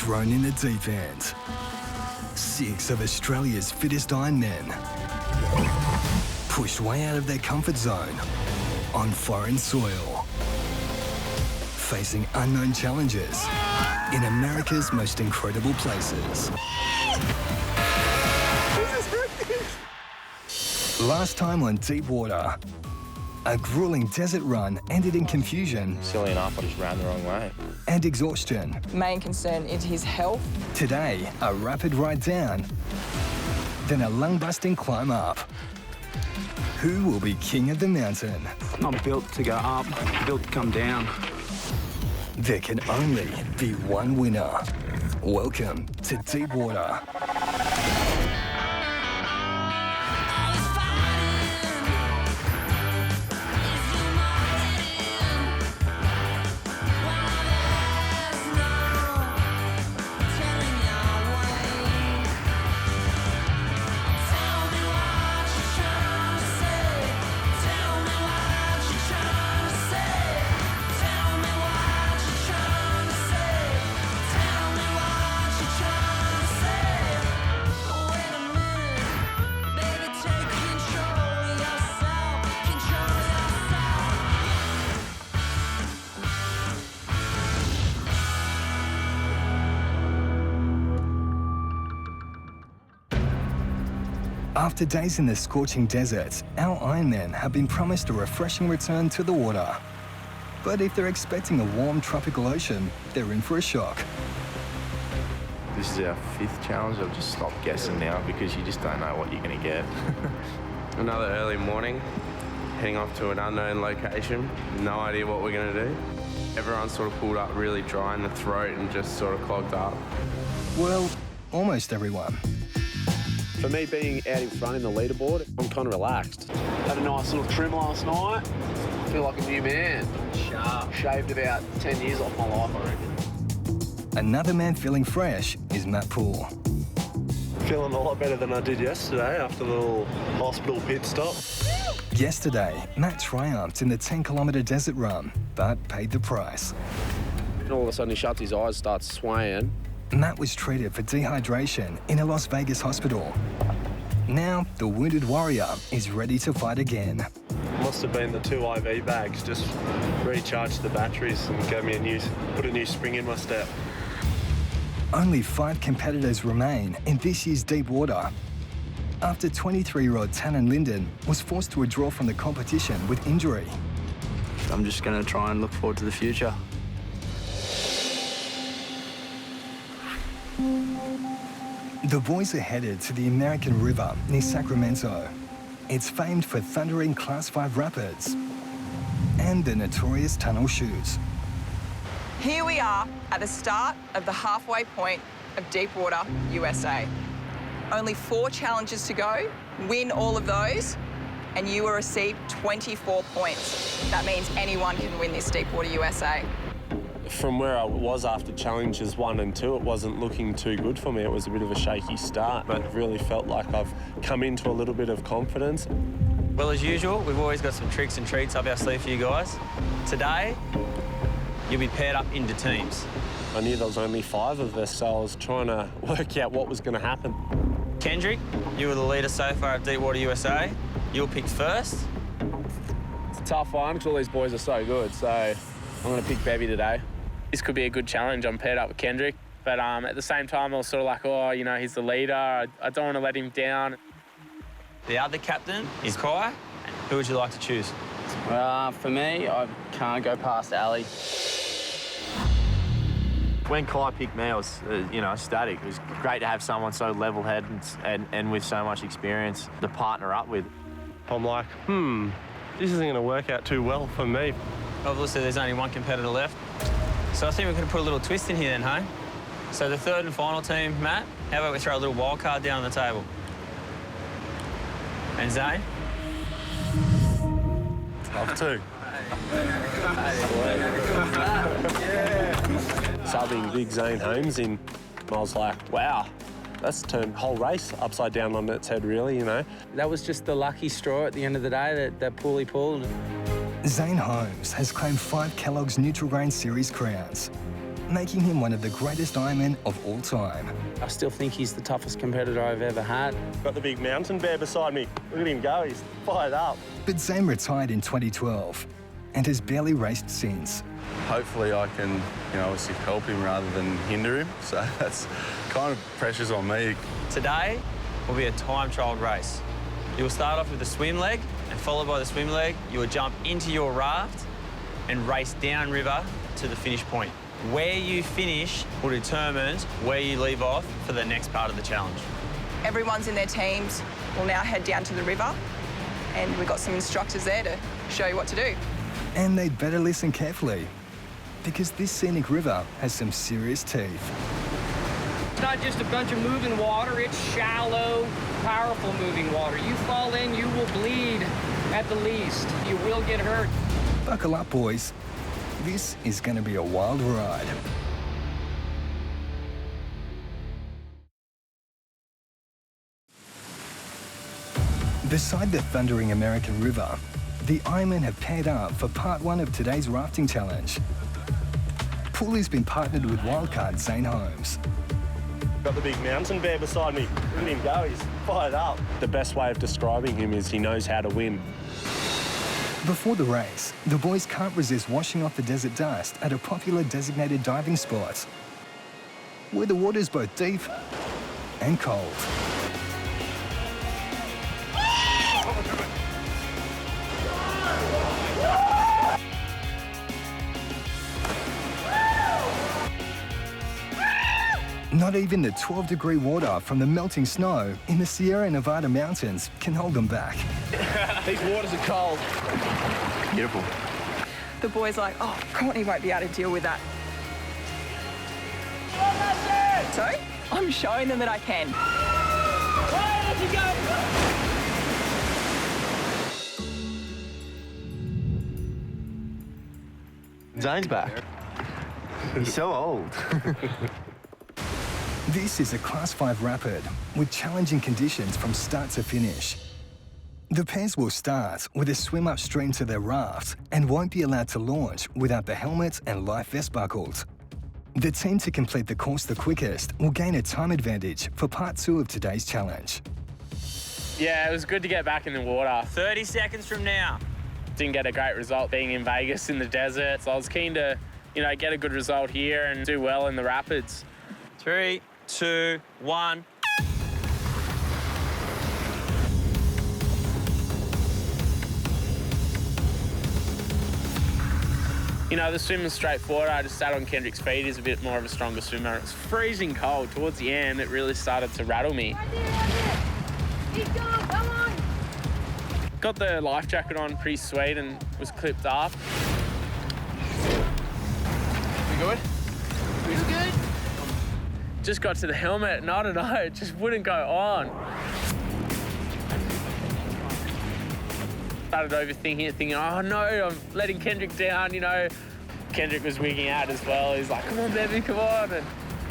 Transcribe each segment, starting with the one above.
Thrown in the deep end. 6 of Australia's fittest Ironmen. Pushed way out of their comfort zone on foreign soil. Facing unknown challenges in America's most incredible places. Last time on Deep Water, a grueling desert run ended in confusion. Silly enough, I just ran the wrong way. And exhaustion. Main concern is his health. Today, a rapid ride down, then a lung-busting climb up. Who will be king of the mountain? Not built to go up, built to come down. There can only be one winner. Welcome to Deep Water. After days in the scorching desert, our Ironmen have been promised a refreshing return to the water. But if they're expecting a warm tropical ocean, they're in for a shock. This is our 5th challenge. I've just stopped guessing now because you just don't know what you're going to get. Another early morning, heading off to an unknown location. No idea what we're going to do. Everyone's sort of pulled up really dry in the throat and just sort of clogged up. Well, almost everyone. For me, being out in front in the leaderboard, I'm kind of relaxed. Had a nice little trim last night. I feel like a new man. Sharp. Shaved about 10 years off my life, I reckon. Another man feeling fresh is Matt Poole. Feeling a lot better than I did yesterday after the little hospital pit stop. Yesterday, Matt triumphed in the 10-kilometre desert run, but paid the price. And all of a sudden he shuts his eyes, starts swaying. Matt was treated for dehydration in a Las Vegas hospital. Now, the wounded warrior is ready to fight again. Must have been the 2 IV bags, just recharged the batteries and gave me put a new spring in my step. Only 5 competitors remain in this year's Deep Water. After 23-year-old Tannen Linden was forced to withdraw from the competition with injury. I'm just going to try and look forward to the future. The boys are headed to the American River near Sacramento. It's famed for thundering Class 5 rapids and the notorious tunnel chutes. Here we are at the start of the halfway point of Deep Water USA. Only 4 challenges to go. Win all of those, and you will receive 24 points. That means anyone can win this Deep Water USA. From where I was after challenges 1 and 2, it wasn't looking too good for me. It was a bit of a shaky start, but really felt like I've come into a little bit of confidence. Well, as usual, we've always got some tricks and treats up our sleeve for you guys. Today, you'll be paired up into teams. I knew there was only 5 of us, so I was trying to work out what was going to happen. Kendrick, you were the leader so far at Deep Water USA. You're picked first. It's a tough one because all these boys are so good, so I'm going to pick Bevy today. This could be a good challenge. I'm paired up with Kendrick. But at the same time, I was sort of like, oh, you know, he's the leader. I don't want to let him down. The other captain is Kai. Who would you like to choose? For me, I can't go past Ali. When Kai picked me, I was, ecstatic. It was great to have someone so level-headed and with so much experience to partner up with. I'm like, this isn't going to work out too well for me. Obviously, there's only 1 competitor left. So I think we could put a little twist in here then, hey? So the 3rd and final team, Matt, how about we throw a little wild card down on the table? And Zane? Love to. Subbing Big Zane Holmes in, I was like, wow, that's turned the whole race upside down on its head, really, you know. That was just the lucky straw at the end of the day that Paulie pulled. Zane Holmes has claimed 5 Kellogg's Nutri-Grain Series crowns. making him one of the greatest Ironmen of all time. I still think he's the toughest competitor I've ever had. Got the big mountain bear beside me. Look at him go, he's fired up. But Zane retired in 2012 and has barely raced since. Hopefully I can, obviously help him rather than hinder him. So that's kind of pressures on me. Today will be a time trial race. You will start off with the swim leg, and followed by the swim leg, you will jump into your raft and race downriver to the finish point. Where you finish will determine where you leave off for the next part of the challenge. Everyone's in their teams. We'll now head down to the river, and we've got some instructors there to show you what to do. And they'd better listen carefully, because this scenic river has some serious teeth. It's not just a bunch of moving water, it's shallow, powerful moving water. You fall in, you will bleed at the least. You will get hurt. Buckle up, boys. This is going to be a wild ride. Beside the thundering American River, the Ironmen have paired up for part one of today's rafting challenge. Pooley's been partnered with wildcard Zane Holmes. Got the big mountain bear beside me. Look at him go, he's fired up. The best way of describing him is he knows how to win. Before the race, the boys can't resist washing off the desert dust at a popular designated diving spot, where the water's both deep and cold. Not even the 12-degree water from the melting snow in the Sierra Nevada mountains can hold them back. These waters are cold. Beautiful. The boys are like, oh, Courtney won't be able to deal with that. So I'm showing them that I can. Zane's back. He's so old. This is a Class 5 rapid with challenging conditions from start to finish. The pairs will start with a swim upstream to their raft and won't be allowed to launch without the helmet and life vest buckled. The team to complete the course the quickest will gain a time advantage for part two of today's challenge. Yeah, it was good to get back in the water. 30 seconds from now. Didn't get a great result being in Vegas in the desert, so I was keen to, get a good result here and do well in the rapids. 3, 2, 1. The swim was straightforward. I just sat on Kendrick's feet. He's a bit more of a stronger swimmer. It was freezing cold. Towards the end, it really started to rattle me. Keep going, come on! Got the life jacket on pretty sweet and was clipped up. You good? You good? Just got to the helmet and I don't know, it just wouldn't go on. Started overthinking it, thinking, oh no, I'm letting Kendrick down, Kendrick was wigging out as well. He's like, come on, baby, come on. And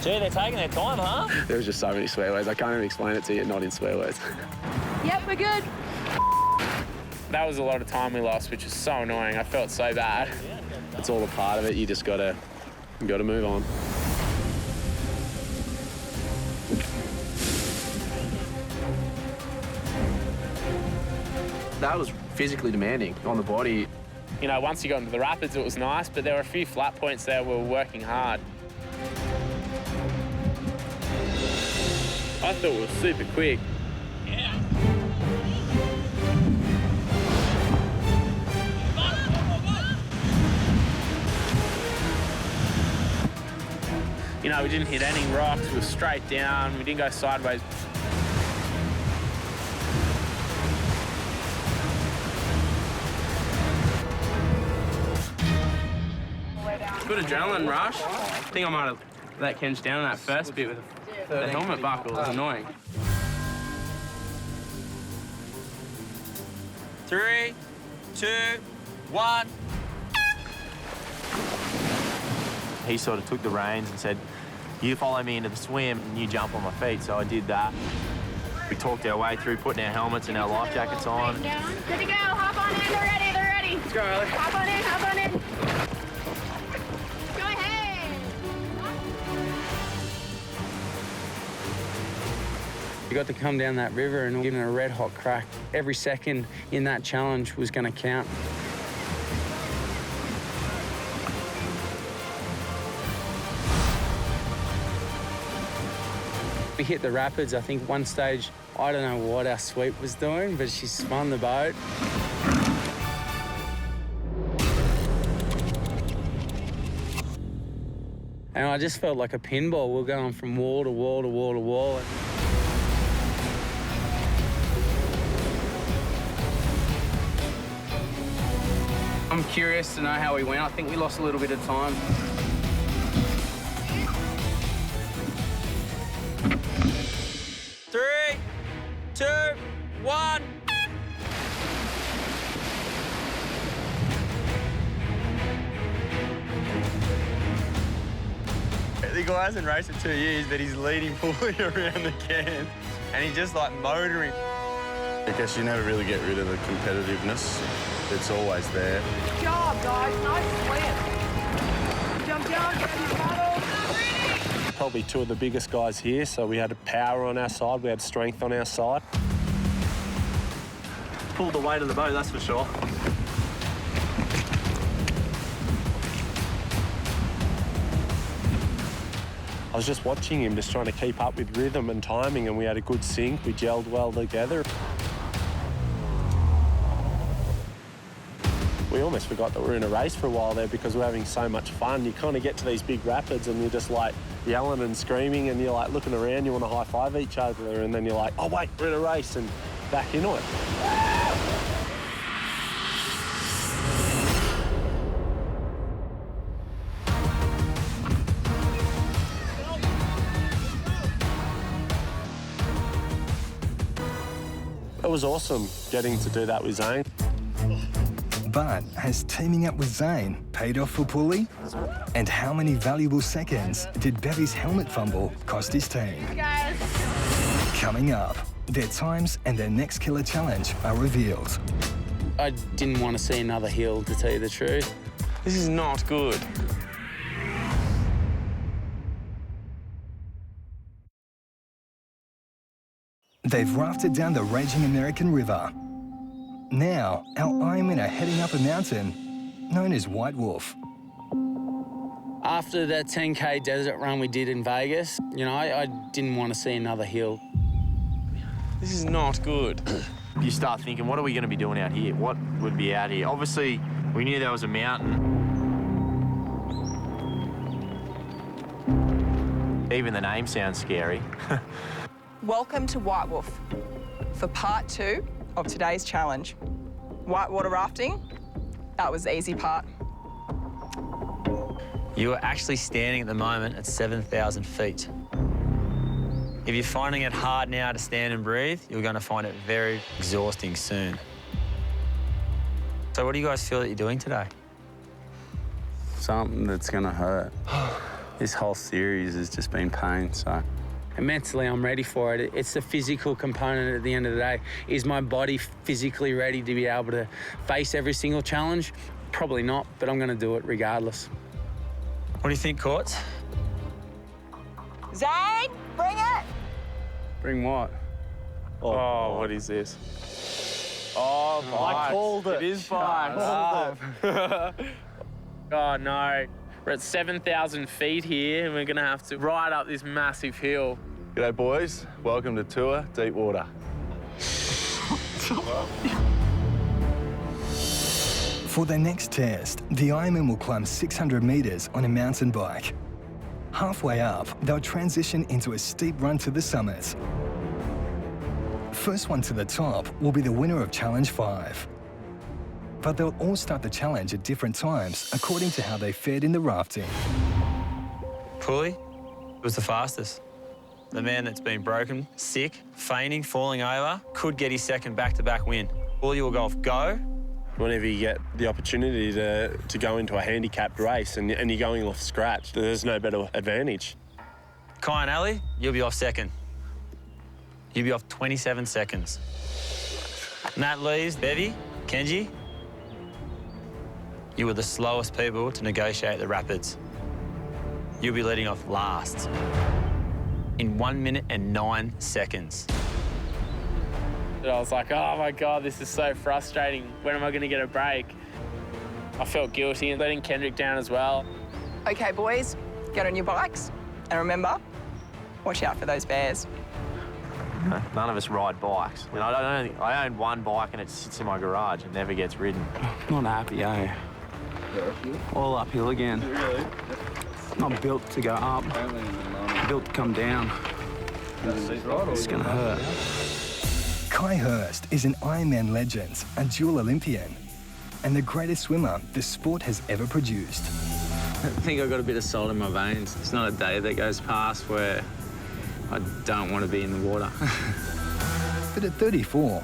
Gee, they're taking their time, huh? There was just so many swear words. I can't even explain it to you, not in swear words. Yep, we're good. that was a lot of time we lost, which was so annoying. I felt so bad. It's all a part of it. You just gotta move on. That was physically demanding on the body. Once you got into the rapids, it was nice, but there were a few flat points there where we were working hard. I thought it was super quick. Yeah. We didn't hit any rocks, we were straight down, we didn't go sideways. Good adrenaline rush. I think I might have let Kenj down that first bit with the helmet buckle. It was annoying. 3, 2, 1. He sort of took the reins and said, you follow me into the swim and you jump on my feet. So I did that. We talked our way through putting our helmets and our life jackets on. Good to go. Hop on in. They're ready. Let's go, Riley. Hop on in. Go ahead. We got to come down that river and give it a red hot crack. Every second in that challenge was going to count. We hit the rapids. I think one stage, I don't know what our sweep was doing, but she spun the boat. And I just felt like a pinball. We were going from wall to wall to wall to wall. I'm curious to know how we went. I think we lost a little bit of time. Three, two, one. The guy hasn't raced in 2 years, but he's leading fully around the can, and he's just like motoring. I guess you never really get rid of the competitiveness. It's always there. Good job, guys. Nice swim. Jump down, get your paddle. Probably two of the biggest guys here, so we had power on our side, we had strength on our side. Pulled the weight of the boat, that's for sure. I was just watching him, just trying to keep up with rhythm and timing, and we had a good sync. We gelled well together. We almost forgot that we were in a race for a while there because we're having so much fun. You kind of get to these big rapids and you're just like yelling and screaming and you're like looking around, you want to high-five each other, and then you're like, oh wait, we're in a race, and back into it. It was awesome getting to do that with Zane. But has teaming up with Zane paid off for Pulley? And how many valuable seconds did Bevy's helmet fumble cost his team? Guys. Coming up, their times and their next killer challenge are revealed. I didn't want to see another hill, to tell you the truth. This is not good. They've rafted down the raging American River. Now, our Ironmen are heading up a mountain known as White Wolf. After that 10K desert run we did in Vegas, you know, I didn't want to see another hill. This is not good. You start thinking, what are we going to be doing out here? What would be out here? Obviously, we knew there was a mountain. Even the name sounds scary. Welcome to White Wolf for part 2 of today's challenge. Whitewater rafting, that was the easy part. You are actually standing at the moment at 7,000 feet. If you're finding it hard now to stand and breathe, you're going to find it very exhausting soon. So what do you guys feel that you're doing today? Something that's going to hurt. This whole series has just been pain, so. And mentally, I'm ready for it. It's the physical component at the end of the day. Is my body physically ready to be able to face every single challenge? Probably not, but I'm going to do it regardless. What do you think, Courts? Zane, bring it! Bring what? Oh, what is this? Oh, bike. I called it. It is bike. Oh, no. We're at 7,000 feet here, and we're going to have to ride up this massive hill. G'day, boys. Welcome to Tour Deep Water. For their next test, the Ironmen will climb 600 metres on a mountain bike. Halfway up, they'll transition into a steep run to the summit. First one to the top will be the winner of Challenge 5. But they'll all start the challenge at different times according to how they fared in the rafting. Pulley was the fastest. The man that's been broken, sick, fainting, falling over, could get his second back-to-back win. Pulley will go off go. Whenever you get the opportunity to go into a handicapped race and you're going off scratch, there's no better advantage. Kai and Ali, you'll be off second. You'll be off 27 seconds. And that leaves Bevy, Kenji. You were the slowest people to negotiate the rapids. You'll be leading off last in 1 minute and 9 seconds. I was like, oh my God, this is so frustrating. When am I going to get a break? I felt guilty and letting Kendrick down as well. Okay, boys, get on your bikes. And remember, watch out for those bears. None of us ride bikes. You know, I own one bike and it sits in my garage and never gets ridden. Not happy, eh? All uphill again. Not built to go up, built to come down. It's gonna hurt. Kai Hurst is an Ironman legend, a dual Olympian, and the greatest swimmer the sport has ever produced. I think I've got a bit of salt in my veins. It's not a day that goes past where I don't want to be in the water. But at 34,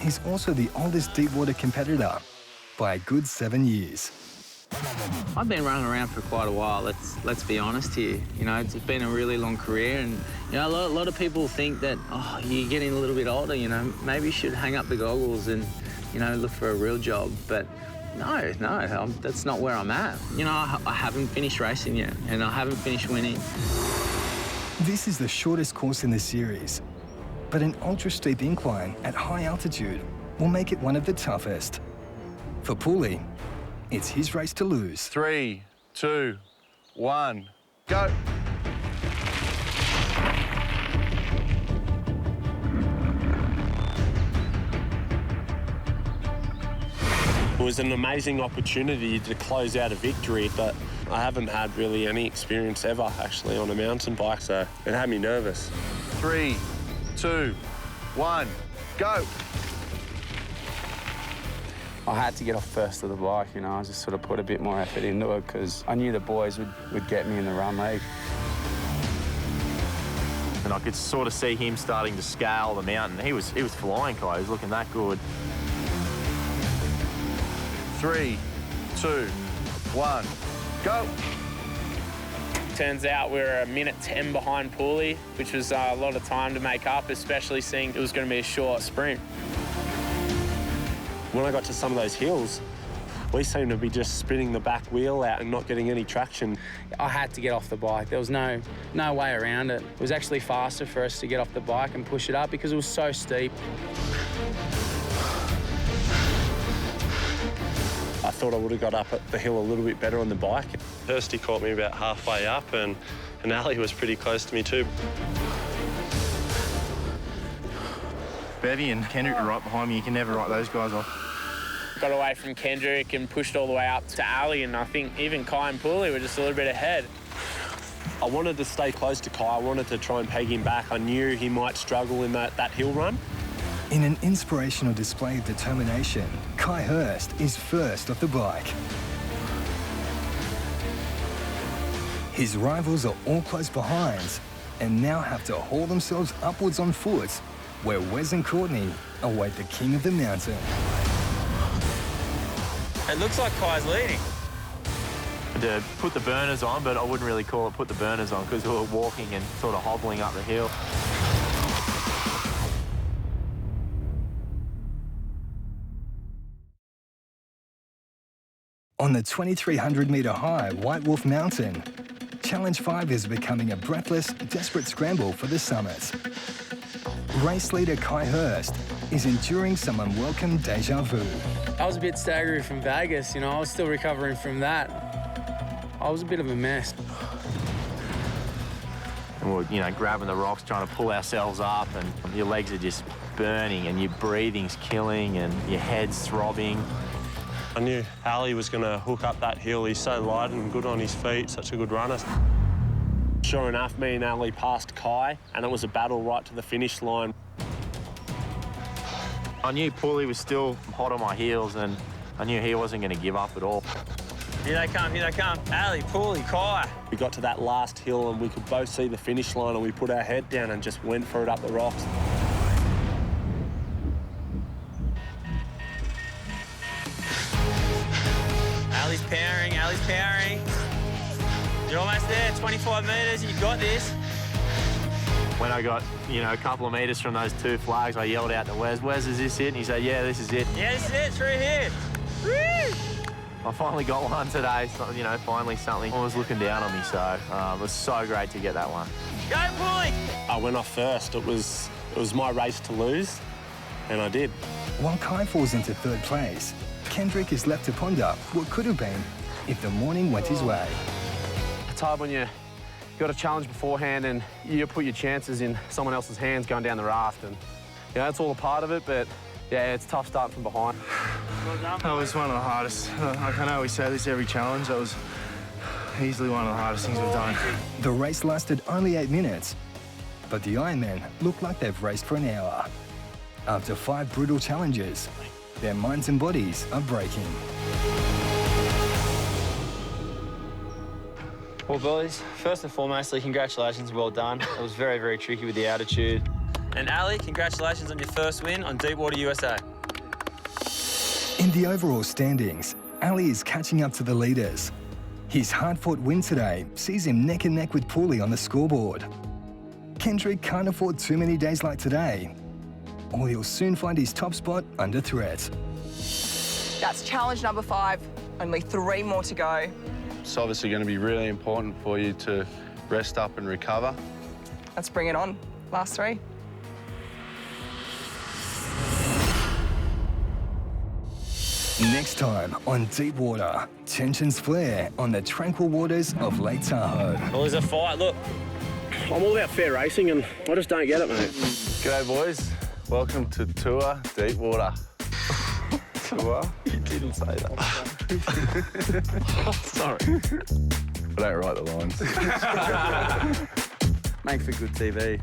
he's also the oldest deep water competitor by a good 7 years. I've been running around for quite a while, let's be honest here. You know, it's been a really long career, and you know, a lot of people think that, oh, you're getting a little bit older, you know, maybe you should hang up the goggles and, you know, look for a real job. But no, that's not where I'm at. You know, I haven't finished racing yet, and I haven't finished winning. This is the shortest course in the series, but an ultra-steep incline at high altitude will make it one of the toughest. For Pooley, it's his race to lose. 3, 2, 1, go. It was an amazing opportunity to close out a victory, but I haven't had really any experience ever, actually, on a mountain bike, so it had me nervous. 3, 2, 1, go. I had to get off first of the bike, you know. I just sort of put a bit more effort into it because I knew the boys would get me in the run leg. And I could sort of see him starting to scale the mountain. He was flying, Kai. He was looking that good. 3, 2, 1, go. Turns out we were a minute 10 behind Pooley, which was a lot of time to make up, especially seeing it was going to be a short sprint. When I got to some of those hills, we seemed to be just spinning the back wheel out and not getting any traction. I had to get off the bike. There was no way around it. It was actually faster for us to get off the bike and push it up because it was so steep. I thought I would have got up at the hill a little bit better on the bike. Hursty caught me about halfway up and Ali was pretty close to me too. Bevy and Kendrick are right behind me. You can never write those guys off. Got away from Kendrick and pushed all the way up to Ali, and I think even Kai and Pooley were just a little bit ahead. I wanted to stay close to Kai. I wanted to try and peg him back. I knew he might struggle in that hill run. In an inspirational display of determination, Kai Hurst is first off the bike. His rivals are all close behind and now have to haul themselves upwards on foot, where Wes and Courtney await the king of the mountain. It looks like Kai's leading. To put the burners on, but I wouldn't really call it put the burners on because we were walking and sort of hobbling up the hill. On the 2,300-metre high White Wolf Mountain, Challenge 5 is becoming a breathless, desperate scramble for the summit. Race leader Kai Hurst is enduring some unwelcome deja vu. I was a bit staggered from Vegas, you know, I was still recovering from that. I was a bit of a mess. And we're, you know, grabbing the rocks, trying to pull ourselves up, and your legs are just burning, and your breathing's killing, and your head's throbbing. I knew Ali was going to hook up that hill. He's so light and good on his feet, such a good runner. Sure enough, me and Ali passed Kai, and it was a battle right to the finish line. I knew Pooley was still hot on my heels, and I knew he wasn't going to give up at all. Here they come, here they come. Ali, Pooley, Kai. We got to that last hill, and we could both see the finish line, and we put our head down and just went for it up the rocks. Ali's powering, Ali's powering. You're almost there, 25 metres, you've got this. When I got, you know, a couple of metres from those two flags, I yelled out to Wes, "Wes, is this it?" And he said, "Yeah, this is it." Yeah, this is it, through here. Woo! I finally got one today, so, you know, finally something was looking down on me, so it was so great to get that one. Go, Pooley! I went off first. It was my race to lose, and I did. While Kai falls into third place, Kendrick is left to ponder what could have been if the morning went his way. It's hard when you got a challenge beforehand and you put your chances in someone else's hands going down the raft, and that's all a part of it, but yeah, it's tough starting from behind. That was one of the hardest. I know we say this every challenge. That was easily one of the hardest things we've done. The race lasted only 8 minutes, but the Ironmen look like they've raced for an hour. After 5 brutal challenges, their minds and bodies are breaking. Well, boys, first and foremostly, congratulations, well done. It was very, very tricky with the altitude. And Ali, congratulations on your first win on Deep Water USA. In the overall standings, Ali is catching up to the leaders. His hard-fought win today sees him neck and neck with Pooley on the scoreboard. Kendrick can't afford too many days like today, or he'll soon find his top spot under threat. That's challenge number 5. Only 3 more to go. It's obviously going to be really important for you to rest up and recover. Let's bring it on. Last 3. Next time on Deep Water, tensions flare on the tranquil waters of Lake Tahoe. Well, there's a fight, look. I'm all about fair racing, and I just don't get it, mate. G'day, boys. Welcome to Tour Deep Water. Tour? You didn't say that. Sorry. I don't write the lines. Make for good TV.